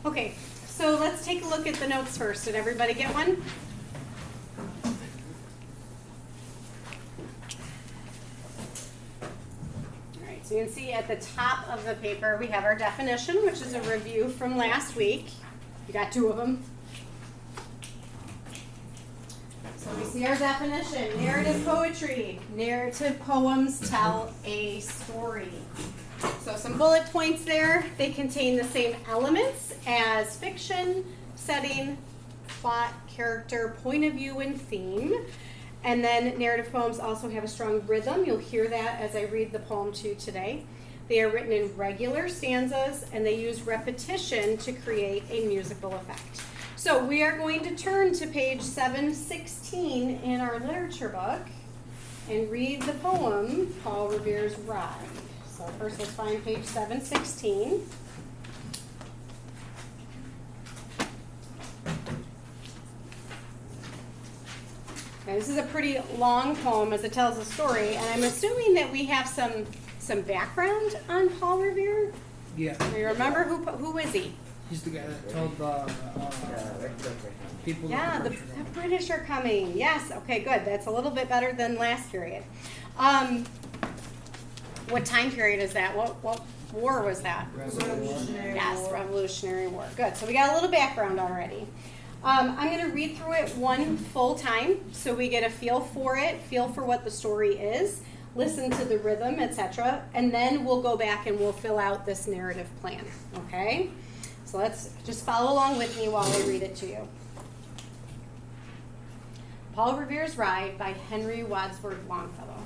Okay, so let's take a look at the notes first. Did everybody get one? All right, so you can see at the top of the paper we have our definition, which is a review from last week. You got two of them. So we see our definition: narrative poetry. Narrative poems tell a story. So some bullet points there. They contain the same elements as fiction: setting, plot, character, point of view, and theme. And then narrative poems also have a strong rhythm. You'll hear that as I read the poem to you today. They are written in regular stanzas, and they use repetition to create a musical effect. So we are going to turn to page 716 in our literature book and read the poem, Paul Revere's Ride. So first let's find page 716. Now, this is a pretty long poem as it tells a story, and I'm assuming that we have some background on Paul Revere. Yeah. Do you remember who is he? He's the guy that told the people. Yeah, the British are coming. Yes. Okay, good. That's a little bit better than last period. What time period is that? What war was that? Revolutionary Yes, Revolutionary War. Good. So we got a little background already. I'm going to read through it one full time so we get a feel for it, feel for what the story is, listen to the rhythm, etc., and then we'll go back and we'll fill out this narrative plan. Okay? So let's just follow along with me while I read it to you. Paul Revere's Ride by Henry Wadsworth Longfellow.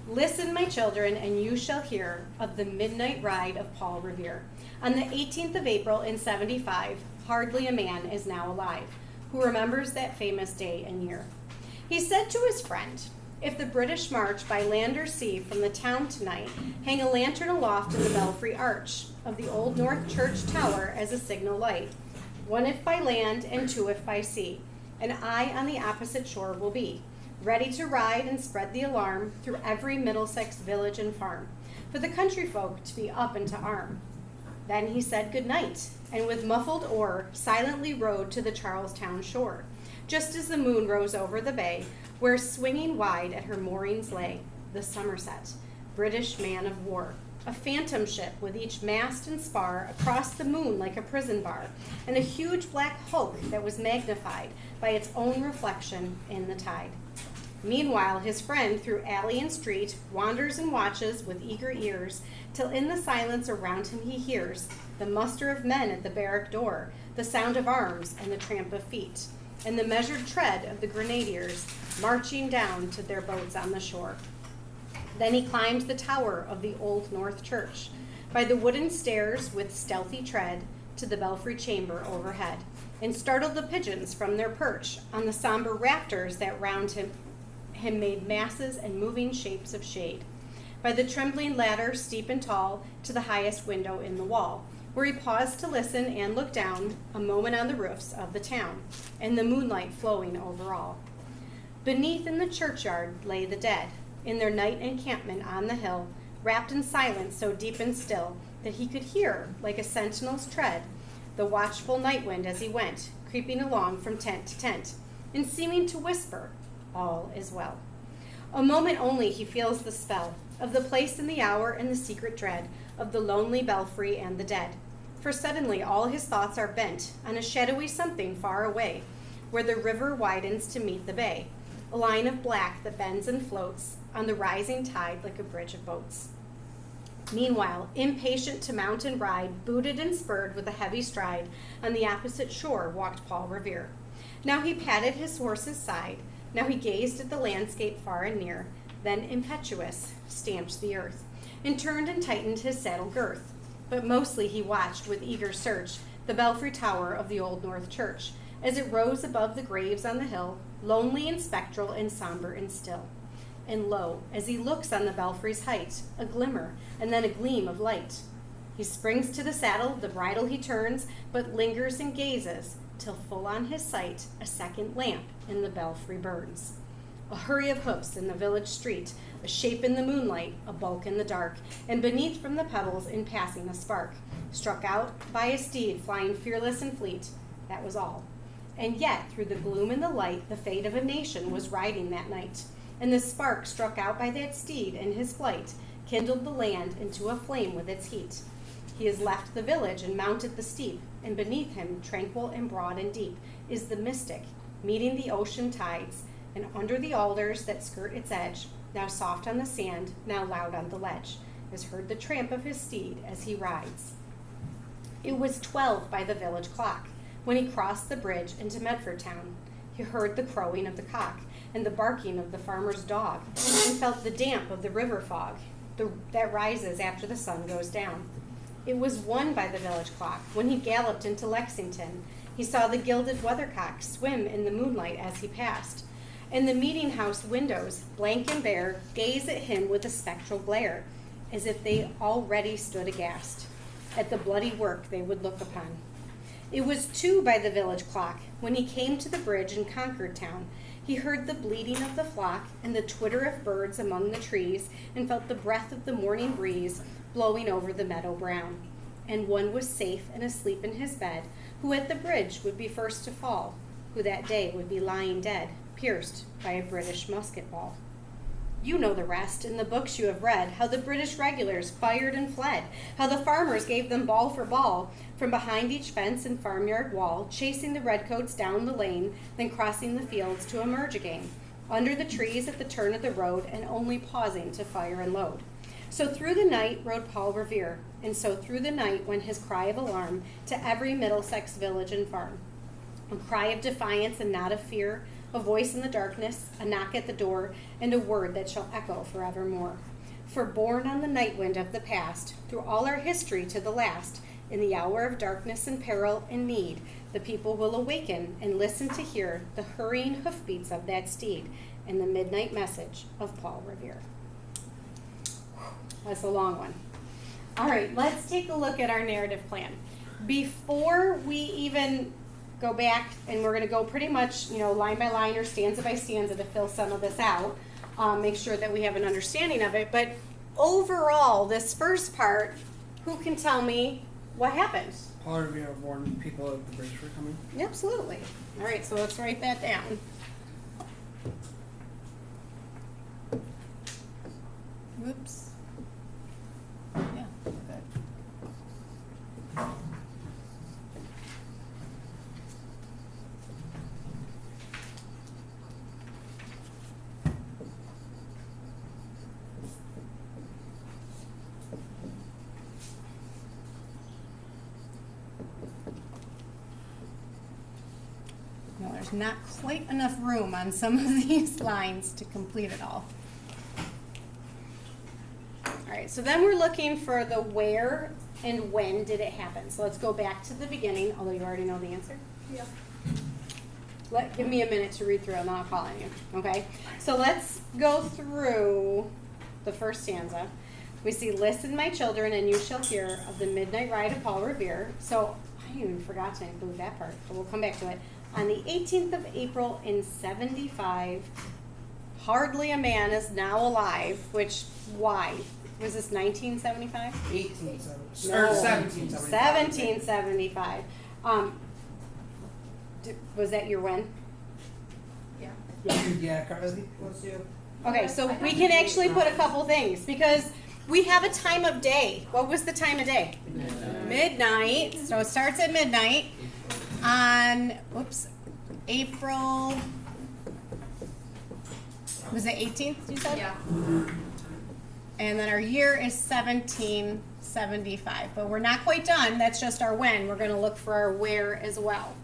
Listen, my children, and you shall hear of the midnight ride of Paul Revere. On the 18th of April in 75, hardly a man is now alive who remembers that famous day and year. He said to his friend, "If the British march by land or sea from the town tonight, hang a lantern aloft in the belfry arch of the old North Church tower as a signal light, one if by land and two if by sea, and I on the opposite shore will be, ready to ride and spread the alarm through every Middlesex village and farm, for the country folk to be up and to arm." Then he said good night, and with muffled oar silently rowed to the Charlestown shore, just as the moon rose over the bay, where swinging wide at her moorings lay the Somerset, British man of war, a phantom ship with each mast and spar across the moon like a prison bar, and a huge black hulk that was magnified by its own reflection in the tide. Meanwhile, his friend through alley and street wanders and watches with eager ears, till in the silence around him he hears the muster of men at the barrack door, the sound of arms and the tramp of feet, and the measured tread of the grenadiers marching down to their boats on the shore. Then he climbed the tower of the old North Church, by the wooden stairs with stealthy tread, to the belfry chamber overhead, and startled the pigeons from their perch on the somber rafters that round him made masses and moving shapes of shade, by the trembling ladder steep and tall to the highest window in the wall, where he paused to listen and look down a moment on the roofs of the town, and the moonlight flowing over all. Beneath in the churchyard lay the dead, in their night encampment on the hill, wrapped in silence so deep and still that he could hear, like a sentinel's tread, the watchful night wind as he went, creeping along from tent to tent, and seeming to whisper, all is well. A moment only he feels the spell of the place and the hour and the secret dread of the lonely belfry and the dead. For suddenly all his thoughts are bent on a shadowy something far away, where the river widens to meet the bay, a line of black that bends and floats on the rising tide like a bridge of boats. Meanwhile, impatient to mount and ride, booted and spurred with a heavy stride, on the opposite shore walked Paul Revere. Now he patted his horse's side, now he gazed at the landscape far and near, then impetuous stamped the earth, and turned and tightened his saddle girth. But mostly he watched with eager search the belfry tower of the old North Church, as it rose above the graves on the hill, lonely and spectral and somber and still. And lo, as he looks on the belfry's height, a glimmer, and then a gleam of light. He springs to the saddle, the bridle he turns, but lingers and gazes, till full on his sight a second lamp in the belfry burns. A hurry of hoofs in the village street, a shape in the moonlight, a bulk in the dark, and beneath from the pebbles in passing a spark, struck out by a steed flying fearless and fleet. That was all. And yet, through the gloom and the light, the fate of a nation was riding that night. And the spark struck out by that steed in his flight kindled the land into a flame with its heat. He has left the village and mounted the steep, and beneath him, tranquil and broad and deep, is the mystic, meeting the ocean tides, and under the alders that skirt its edge, now soft on the sand, now loud on the ledge, is heard the tramp of his steed as he rides. It was 12 by the village clock when he crossed the bridge into Medford town. He heard the crowing of the cock and the barking of the farmer's dog, and felt the damp of the river fog that rises after the sun goes down. It was 1 by the village clock when he galloped into Lexington. He saw the gilded weathercock swim in the moonlight as he passed, and the meeting house windows, blank and bare, gaze at him with a spectral glare, as if they already stood aghast at the bloody work they would look upon. It was 2 by the village clock when he came to the bridge in Concord town. He heard the bleating of the flock and the twitter of birds among the trees, and felt the breath of the morning breeze blowing over the meadow brown. And one was safe and asleep in his bed, who at the bridge would be first to fall, who that day would be lying dead, pierced by a British musket ball. You know the rest in the books you have read, how the British regulars fired and fled, how the farmers gave them ball for ball, from behind each fence and farmyard wall, chasing the redcoats down the lane, then crossing the fields to emerge again, under the trees at the turn of the road, and only pausing to fire and load. So through the night rode Paul Revere, and so through the night went his cry of alarm to every Middlesex village and farm, a cry of defiance and not of fear, a voice in the darkness, a knock at the door, and a word that shall echo forevermore. For born on the night wind of the past, through all our history to the last, in the hour of darkness and peril and need, the people will awaken and listen to hear the hurrying hoofbeats of that steed and the midnight message of Paul Revere. That's a long one. All right, let's take a look at our narrative plan. Before we even go back, and we're going to go pretty much, line by line or stanza by stanza to fill some of this out, make sure that we have an understanding of it. But overall, this first part, who can tell me what happened? Paul Revere warned people that the British were coming. Absolutely. All right, so let's write that down. Whoops. Yeah, good. No, there's not quite enough room on some of these lines to complete it all. All right, so then we're looking for the where and when did it happen. So let's go back to the beginning, although you already know the answer. Yeah. Give me a minute to read through. I'm not calling you, okay? So let's go through the first stanza. We see, listen, my children, and you shall hear of the midnight ride of Paul Revere. So I even forgot to include that part, but we'll come back to it. On the 18th of April in 75, hardly a man is now alive, which, why? Was this 1975? 1875. No. Or 1775. 1775. Was that your when? Yeah. Yeah, Carly. Let's do. Okay, so we can actually put a couple things because we have a time of day. What was the time of day? Midnight. So it starts at midnight on, April, was it 18th, you said? Yeah. And then our year is 1775. But we're not quite done. That's just our when. We're going to look for our where as well.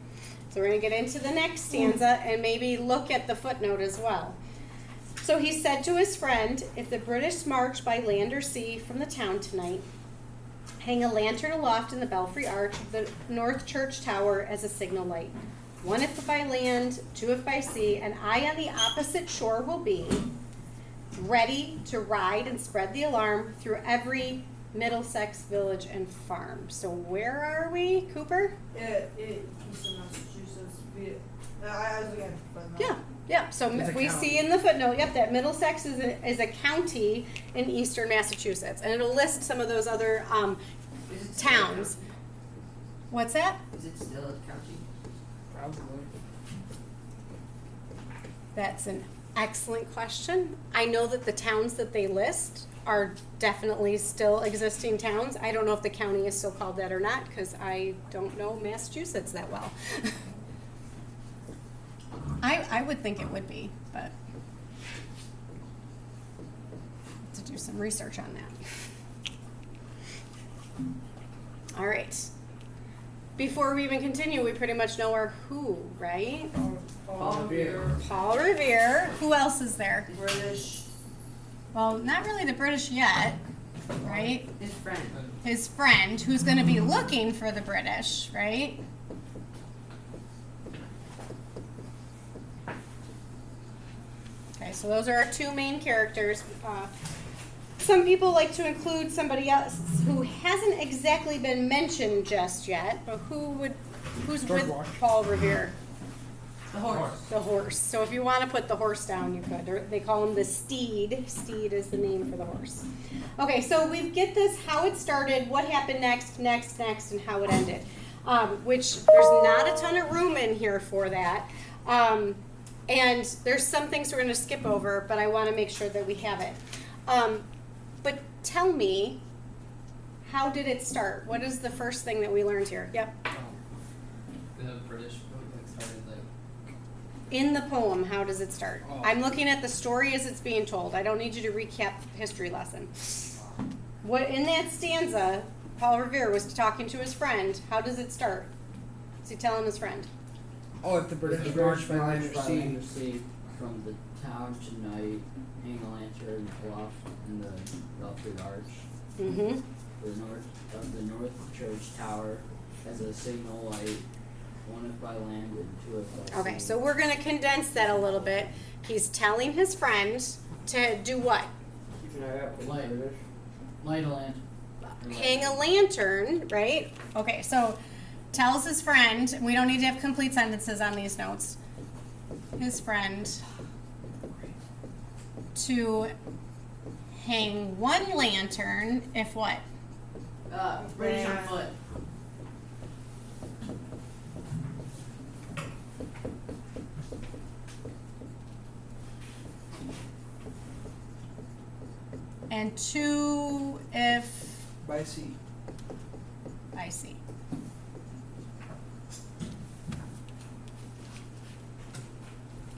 So we're going to get into the next stanza and maybe look at the footnote as well. So he said to his friend, if the British march by land or sea from the town tonight, hang a lantern aloft in the belfry arch of the North Church Tower as a signal light. 1 if by land, 2 if by sea, and I on the opposite shore will be, ready to ride and spread the alarm through every Middlesex village and farm. So where are we, Cooper? Eastern Massachusetts. I was looking at the footnote. Yeah. Yeah, so It's a we county. see in the footnote, yep, that Middlesex is a county in eastern Massachusetts. And it'll list some of those other Is it still a towns. county? What's that? Is it still a county? Probably. That's an excellent question. I know that the towns that they list are definitely still existing towns. I don't know if the county is still called that or not because I don't know Massachusetts that well. I would think it would be, but to do some research on that. All right. Before we even continue, we pretty much know our who, right? Paul Revere. Paul Revere. Who else is there? British. Well, not really the British yet, right? His friend. His friend, who's going to be looking for the British, right? Okay, so those are our two main characters. Some people like to include somebody else who hasn't exactly been mentioned just yet, but who's George with Washington. Paul Revere? The horse. The horse. So if you want to put the horse down, you could. They call him the steed. Steed is the name for the horse. Okay, so we get this, how it started, what happened next, and how it ended. Which there's not a ton of room in here for that. And there's some things we're going to skip over, but I want to make sure that we have it. But tell me, how did it start? What is the first thing that we learned here? Yep. The British started like In the poem, how does it start? Oh. I'm looking at the story as it's being told. I don't need you to recap the history lesson. What in that stanza, Paul Revere was talking to his friend. How does it start? What's he telling his friend? Oh, if the British The march British by land march or by sea. land or sea from the town tonight, hang a lantern aloft in the belfry arch, Mm-hmm. the north of the North Church Tower as a signal light, one if by land and two if by sea. Okay, so we're going to condense that a little bit. He's telling his friend to do what? Keep an eye out for the British. Light a lantern. Hang a lantern, right? Okay, so tells his friend, we don't need to have complete sentences on these notes, his friend to hang one lantern if what? British on foot. And two if By sea. I see.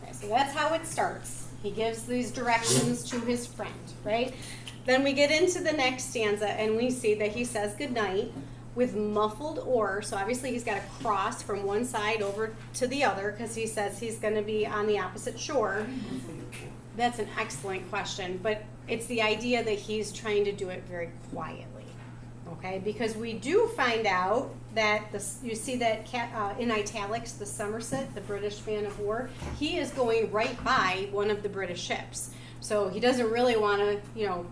Okay, so that's how it starts. He gives these directions to his friend, right? Then we get into the next stanza and we see that he says goodnight with muffled oar. So obviously he's got to cross from one side over to the other because he says he's going to be on the opposite shore. That's an excellent question, but it's the idea that he's trying to do it very quietly. Okay, because we do find out that you see that in italics, the Somerset, the British man of war, he is going right by one of the British ships. So he doesn't really want to,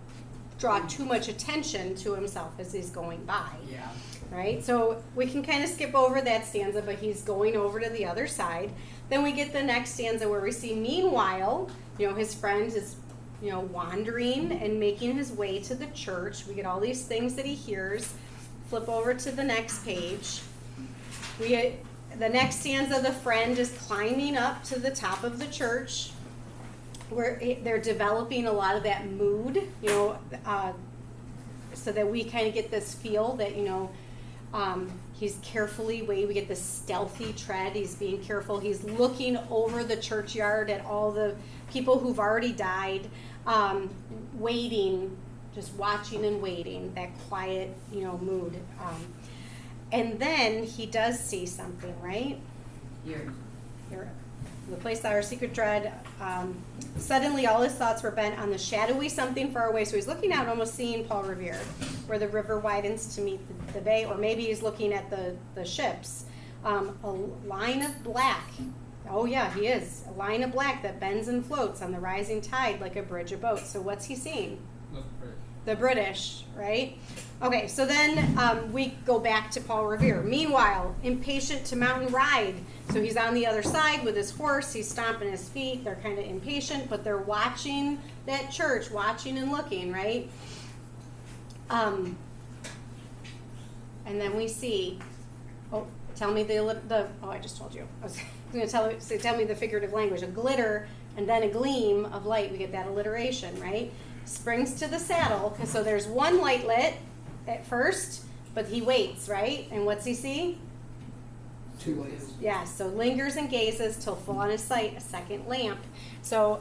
draw too much attention to himself as he's going by. Yeah. Right? So we can kind of skip over that stanza, but he's going over to the other side. Then we get the next stanza where we see, meanwhile, his friend is wandering and making his way to the church. We get all these things that he hears. Flip over to the next page. The next stanza, the friend is climbing up to the top of the church where they're developing a lot of that mood, so that we kind of get this feel that, he's carefully waiting. We get this stealthy tread. He's being careful. He's looking over the churchyard at all the people who've already died, waiting, just watching and waiting, that quiet, mood. And then he does see something, right? Here. Here, the place that our secret dread. Suddenly, all his thoughts were bent on the shadowy something far away. So he's looking out, almost seeing Paul Revere, where the river widens to meet the bay, or maybe he's looking at the ships. A line of black. Oh yeah, he is. A line of black that bends and floats on the rising tide like a bridge of boats. So what's he seeing? the British. The British, right? Okay, so then we go back to Paul Revere. Meanwhile, impatient to mount and ride. So he's on the other side with his horse. He's stomping his feet. They're kind of impatient, but they're watching that church, watching and looking, right? And then we see, tell me I just told you. I was going to tell me the figurative language. A glitter and then a gleam of light. We get that alliteration, right? Springs to the saddle. So there's one light lit at first, but he waits, right? And what's he see? Two lights. Yeah, so lingers and gazes till full on his sight, a second lamp. So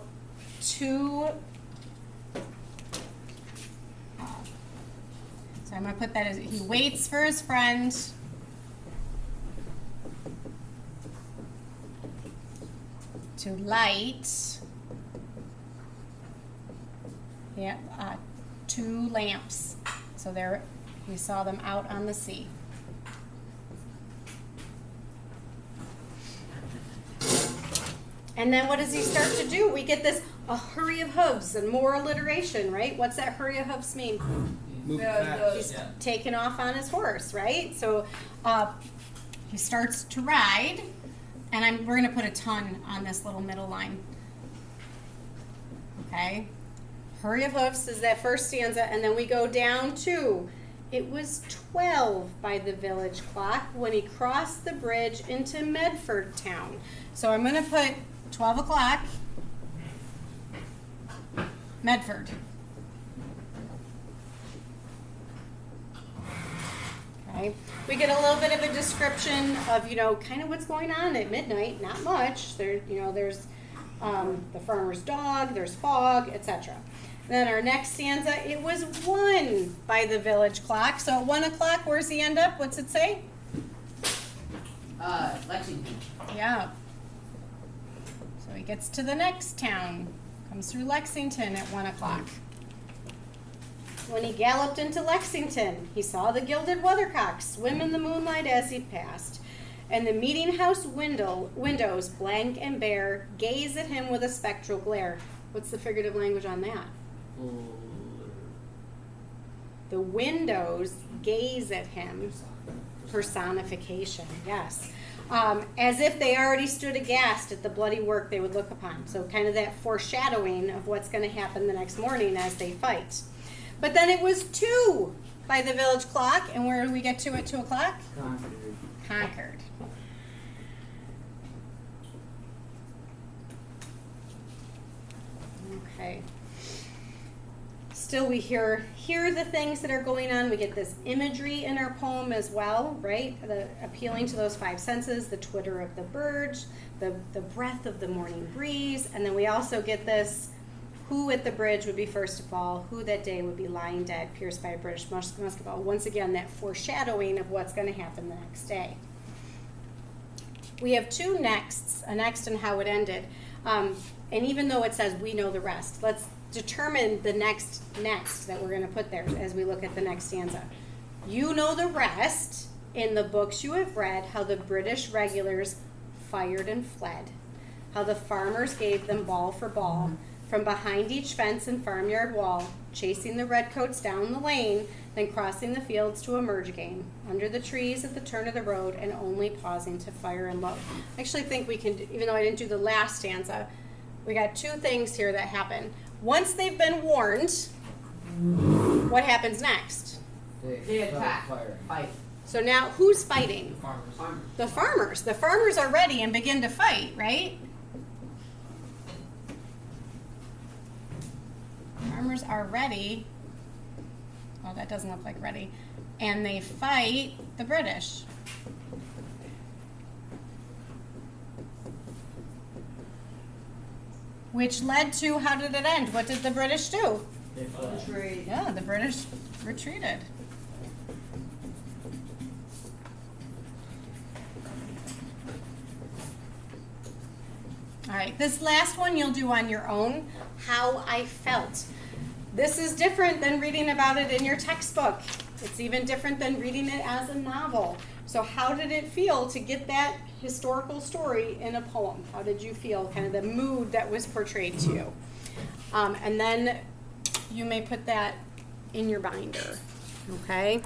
I'm going to put that as he waits for his friend. To light. Yeah, 2 lamps. So there we saw them out on the sea. And then what does he start to do? We get this a hurry of hooves and more alliteration, right? What's that hurry of hooves mean? Move Yeah, fast. He's taken off on his horse, right? So he starts to ride, and we're going to put a ton on this little middle line. Okay? Hurry of hoofs is that first stanza, and then we go down to, it was 12 by the village clock when he crossed the bridge into Medford town. So I'm going to put 12 o'clock, Medford. Okay. We get a little bit of a description of, kind of what's going on at midnight. Not much. There's the farmer's dog, there's fog, etc. Then our next stanza, it was 1 by the village clock. So at 1 o'clock, where's he end up? What's it say? Lexington. Yeah. So he gets to the next town, comes through Lexington at 1 o'clock. When he galloped into Lexington, he saw the gilded weathercock swim in the moonlight as he passed, and the meeting house windows, blank and bare, gaze at him with a spectral glare. What's the figurative language on that? The windows gaze at him. Personification, yes. As if they already stood aghast at the bloody work they would look upon. So kind of that foreshadowing of what's going to happen the next morning as they fight. But then it was 2 by the village clock, and where do we get to at 2 o'clock? Concord. Okay. Still we hear the things that are going on. We get this imagery in our poem as well, right? Appealing to those 5 senses, the twitter of the birds, the breath of the morning breeze, and then we also get this, who at the bridge would be first to fall, who that day would be lying dead, pierced by a British musket ball. Once again, that foreshadowing of what's going to happen the next day. We have 2 nexts, a next and how it ended. And even though it says we know the rest, let's determine the next that we're going to put there as we look at the next stanza. You know the rest in the books you have read, how the British regulars fired and fled, how the farmers gave them ball for ball, from behind each fence and farmyard wall, chasing the redcoats down the lane, then crossing the fields to emerge again, under the trees at the turn of the road, and only pausing to fire and load. I actually think we can, even though I didn't do the last stanza, we got 2 things here that happen. Once they've been warned, what happens next? They attack. Fight. So now, who's fighting? Farmers. The farmers. The farmers are ready and begin to fight, right? Farmers are ready. Oh, that doesn't look like ready. And they fight the British. Which led to, how did it end? What did the British do? Retreat. Yeah, the British retreated. All right, this last one you'll do on your own, how I felt. This is different than reading about it in your textbook. It's even different than reading it as a novel. So how did it feel to get that historical story in a poem? How did you feel, kind of the mood that was portrayed to you? And then you may put that in your binder. Okay?